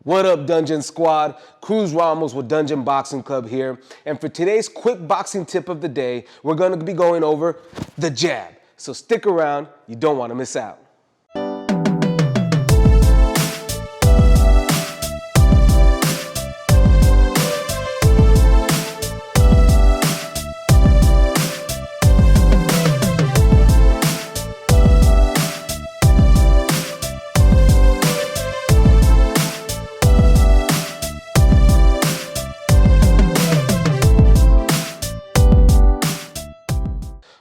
What up, Dungeon Squad? Cruz with Dungeon Boxing Club here. And for today's quick boxing tip of the day, we're going to be going over the jab. So stick around, you don't want to miss out.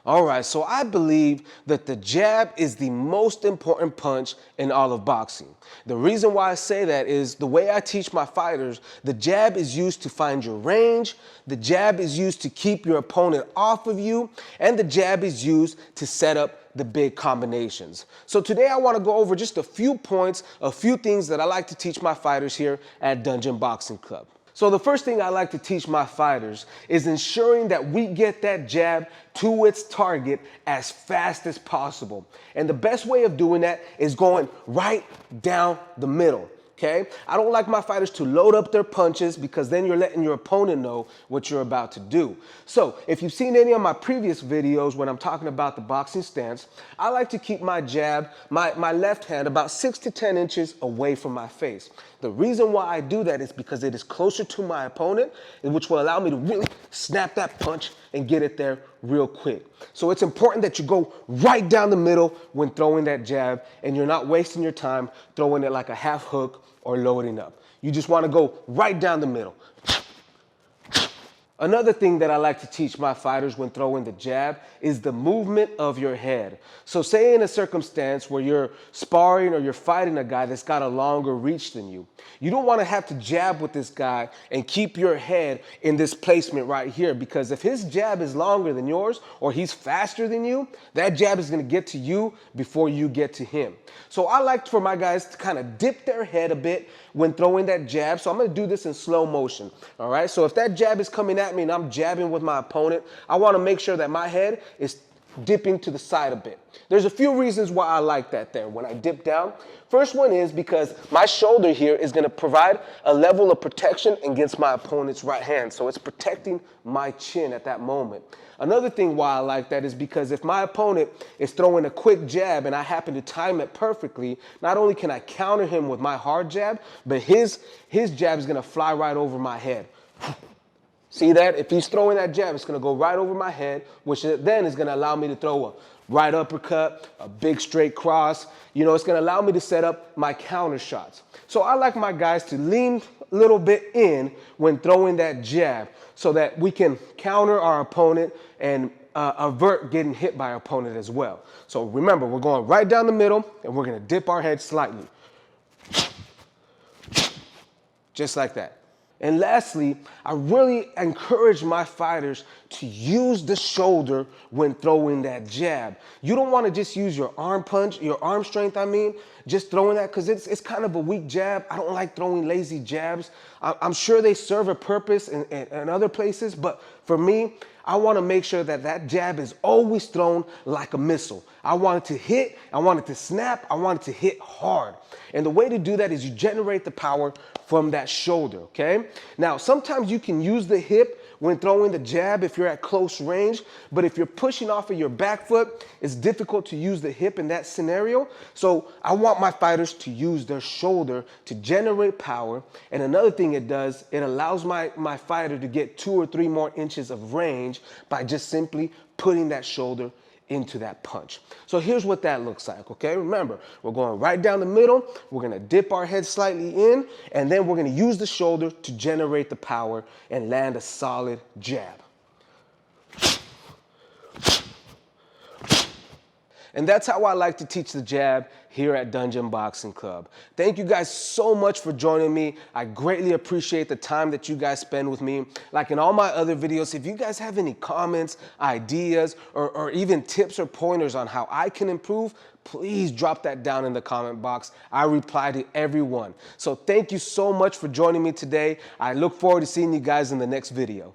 All right, so I believe that the jab is the most important punch in all of boxing. The reason why I say that is the way I teach my fighters, the jab is used to find your range, the jab is used to keep your opponent off of you, and the jab is used to set up the big combinations. So today I want to go over just a few points, a few things that I like to teach my fighters here at Dungeon Boxing Club. So the first thing I like to teach my fighters is ensuring that we get that jab to its target as fast as possible. And the best way of doing that is going right down the middle. Okay? I don't like my fighters to load up their punches because then you're letting your opponent know what you're about to do. So if you've seen any of my previous videos when I'm talking about the boxing stance, I like to keep my jab, my left hand about 6 to 10 inches away from my face. The reason why I do that is because it is closer to my opponent, which will allow me to really snap that punch and get it there real quick. So it's important that you go right down the middle when throwing that jab and you're not wasting your time throwing it like a half hook or loading up. You just want to go right down the middle. Another thing that I like to teach my fighters when throwing the jab is the movement of your head. So say in a circumstance where you're sparring or you're fighting a guy that's got a longer reach than you, you don't want to have to jab with this guy and keep your head in this placement right here, because if his jab is longer than yours or he's faster than you, that jab is going to get to you before you get to him. So I like for my guys to kind of dip their head a bit when throwing that jab. So I'm going to do this in slow motion. All right. So if that jab is coming at me and I'm jabbing with my opponent, I want to make sure that my head is dipping to the side a bit. There's a few reasons why I like that there when I dip down. First one is because my shoulder here is going to provide a level of protection against my opponent's right hand. So it's protecting my chin at that moment. Another thing why I like that is because if my opponent is throwing a quick jab and I happen to time it perfectly, not only can I counter him with my hard jab, but his jab is going to fly right over my head. See that? If he's throwing that jab, it's going to go right over my head, which then is going to allow me to throw a right uppercut, a big straight cross. You know, it's going to allow me to set up my counter shots. So I like my guys to lean a little bit in when throwing that jab so that we can counter our opponent and avert getting hit by our opponent as well. So remember, we're going right down the middle and we're going to dip our head slightly. Just like that. And lastly, I really encourage my fighters to use the shoulder when throwing that jab. You don't want to just use your arm punch, your arm strength, just throwing that, because it's kind of a weak jab. I don't like throwing lazy jabs. I'm sure they serve a purpose in other places, but for me, I want to make sure that that jab is always thrown like a missile. I want it to hit, I want it to snap, I want it to hit hard. And the way to do that is you generate the power from that shoulder, okay? Now, sometimes you can use the hip when throwing the jab if you're at close range, but if you're pushing off of your back foot, it's difficult to use the hip in that scenario. So I want my fighters to use their shoulder to generate power. And another thing it does, it allows my fighter to get 2 or 3 more inches of range by just simply putting that shoulder into that punch. So here's what that looks like, okay? Remember, we're going right down the middle, we're gonna dip our head slightly in, and then we're gonna use the shoulder to generate the power and land a solid jab. And that's how I like to teach the jab here at Dungeon Boxing Club. Thank you guys so much for joining me. I greatly appreciate the time that you guys spend with me. Like in all my other videos, if you guys have any comments, ideas, or even tips or pointers on how I can improve, please drop that down in the comment box. I reply to everyone. So thank you so much for joining me today. I look forward to seeing you guys in the next video.